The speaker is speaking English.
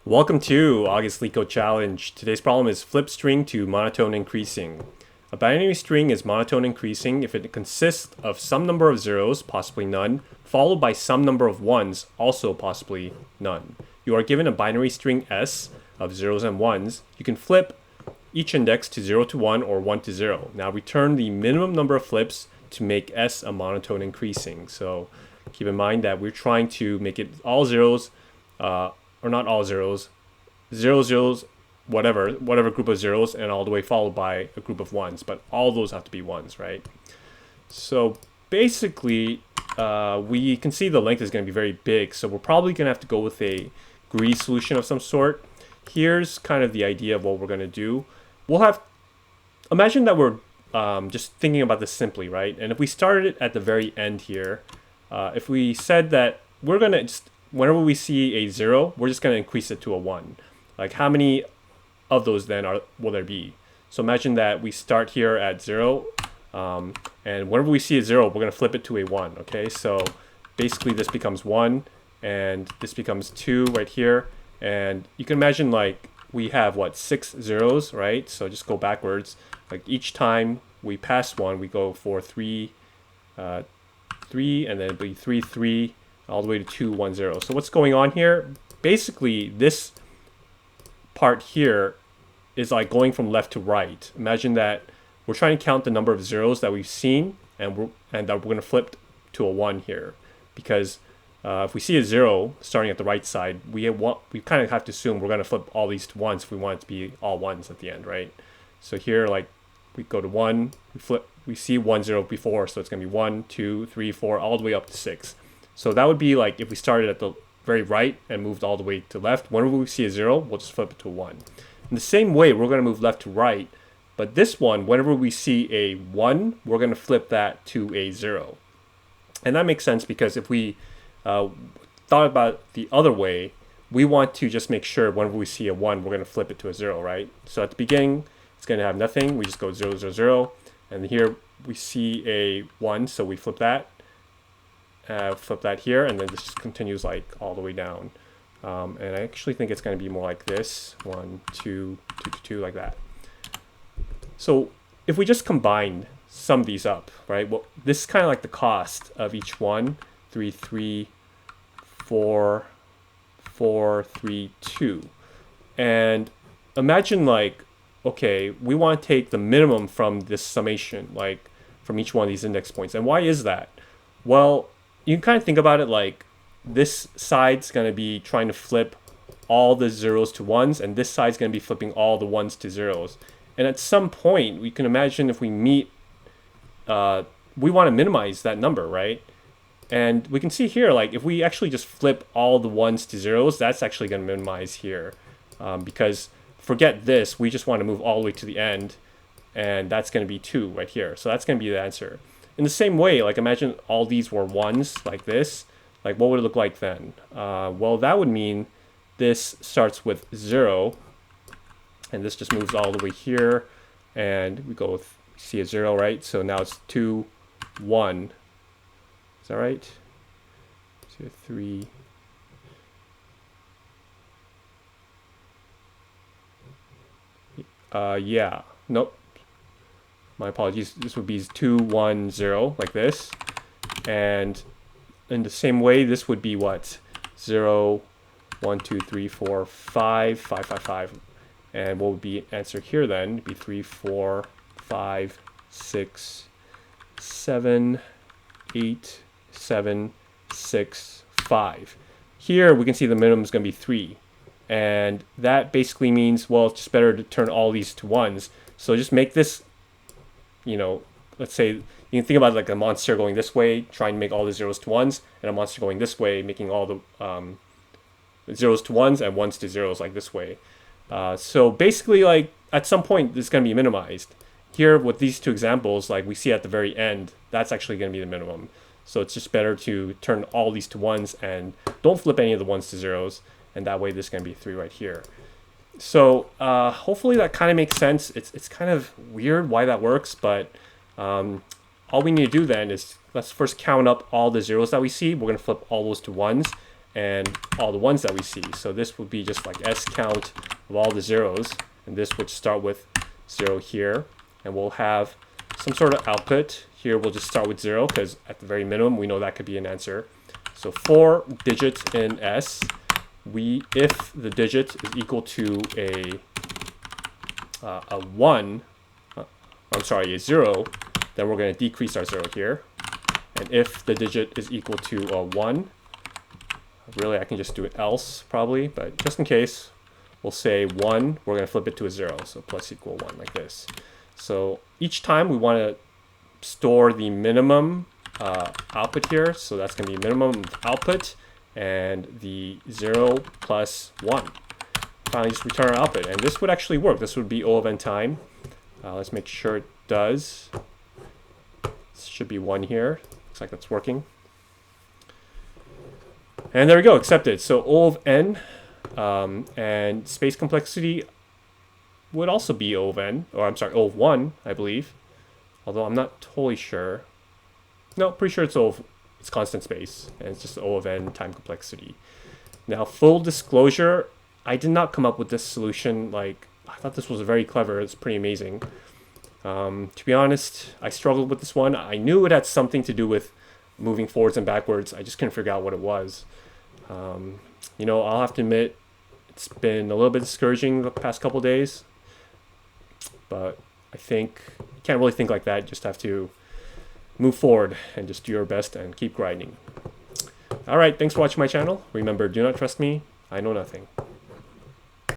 Welcome to August Leetcode Challenge. Today's problem is flip string to monotone increasing. A binary string is monotone increasing if it consists of some number of zeros, possibly none, followed by some number of ones, also possibly none. You are given a binary string S of zeros and ones. You can flip each index to 0 to 1 or 1 to 0. Now return the minimum number of flips to make S a monotone increasing. So keep in mind that we're trying to make it all zeros, or not all zeros, zeros, whatever group of zeros, and all the way followed by a group of ones. But all those have to be ones, right? So basically, we can see the length is going to be very big. So we're probably going to have to go with a greedy solution of some sort. Here's kind of the idea of what we're going to do. Imagine that we're just thinking about this simply, right? And if we started it at the very end here, if we said that we're going to just, whenever we see a 0, we're just going to increase it to a 1. Like how many of those then will there be? So imagine that we start here at 0, and whenever we see a 0, we're going to flip it to a 1, okay? So basically this becomes 1, and this becomes 2 right here. And you can imagine like we have, 6 zeros, right? So just go backwards. Like each time we pass 1, we go for 3, 3, and then it'll be 3, 3, all the way to 2, 1, 0. So what's going on here? Basically, this part here is like going from left to right. Imagine that we're trying to count the number of zeros that we've seen, and that we're going to flip to a 1 here, because if we see a 0 starting at the right side, we kind of have to assume we're going to flip all these to 1s if we want it to be all 1s at the end, right? So here, like, we go to 1, we see 1 0 before, so it's going to be 1, 2, 3, 4, all the way up to 6. So that would be like if we started at the very right and moved all the way to left. Whenever we see a 0, we'll just flip it to a 1. In the same way, we're going to move left to right. But this one, whenever we see a 1, we're going to flip that to a 0. And that makes sense because if we thought about the other way, we want to just make sure whenever we see a 1, we're going to flip it to a 0, right? So at the beginning, it's going to have nothing. We just go 0, 0, 0. And here we see a 1, so we flip that. Flip that here, and then this just continues like all the way down. And I actually think it's going to be more like this: 1, 2, 2, 2, 2, like that. So if we just sum these up, right? Well, this is kind of like the cost of each one: 3, 3, 4, 4, 3, 2. And imagine like, okay, we want to take the minimum from this summation, like from each one of these index points. And why is that? Well, you can kind of think about it like this side's going to be trying to flip all the zeros to ones, and this side's going to be flipping all the ones to zeros. And at some point, we can imagine if we meet, we want to minimize that number, right? And we can see here, like if we actually just flip all the ones to zeros, that's actually going to minimize here. Because forget this, we just want to move all the way to the end, and that's going to be 2 right here. So that's going to be the answer. In the same way, like imagine all these were 1s like this, like what would it look like then? Well, that would mean this starts with 0, and this just moves all the way here, and we go with, see a 0, right? So now it's 2, 1. Is that right? 2, 3. Yeah, nope. My apologies. This would be 2, 1, 0, like this. And in the same way, this would be what? 0, 1, 2, 3, 4, 5, 5, 5, 5. And what would be answer here then? It'd be 3, 4, 5, 6, 7, 8, 7, 6, 5. Here we can see the minimum is going to be 3. And that basically means, well, it's just better to turn all these to 1s. So just make this, let's say you can think about it like a monster going this way, trying to make all the zeros to 1s, and a monster going this way, making all the zeros to 1s and 1s to zeros, like this way. So basically, like at some point, this is going to be minimized. Here with these two examples, like we see at the very end, that's actually going to be the minimum. So it's just better to turn all these to 1s and don't flip any of the 1s to zeros, and that way this is going to be 3 right here. So hopefully that kind of makes sense. It's kind of weird why that works, but all we need to do then is let's first count up all the zeros that we see. We're going to flip all those to 1s, and all the ones that we see. So this would be just like S count of all the zeros, and this would start with 0 here, and we'll have some sort of output. Here we'll just start with 0 because at the very minimum we know that could be an answer. So 4 digits in S, if the digit is equal to a 0, then we're going to decrease our 0 here. And if the digit is equal to a 1, really I can just do it else probably, but just in case, we'll say 1, we're going to flip it to a 0, so plus equal 1 like this. So each time we want to store the minimum output here, so that's going to be minimum output and the 0 plus 1. Finally just return our output, and this would actually work. This would be O of n time. Let's make sure it does. This should be 1 here. Looks like that's working. And there we go, accepted. So O of n and space complexity would also be O of n, or I'm sorry, O of 1, I believe. Although I'm not totally sure. No, pretty sure it's constant space, and it's just O of n time complexity. Now, full disclosure, I did not come up with this solution. Like, I thought this was very clever. It's pretty amazing. To be honest, I struggled with this one. I knew it had something to do with moving forwards and backwards. I just couldn't figure out what it was. You know, I'll have to admit, it's been a little bit discouraging the past couple days. But I think you can't really think like that. You just have to move forward and just do your best and keep grinding. All right, thanks for watching my channel. Remember, do not trust me. I know nothing.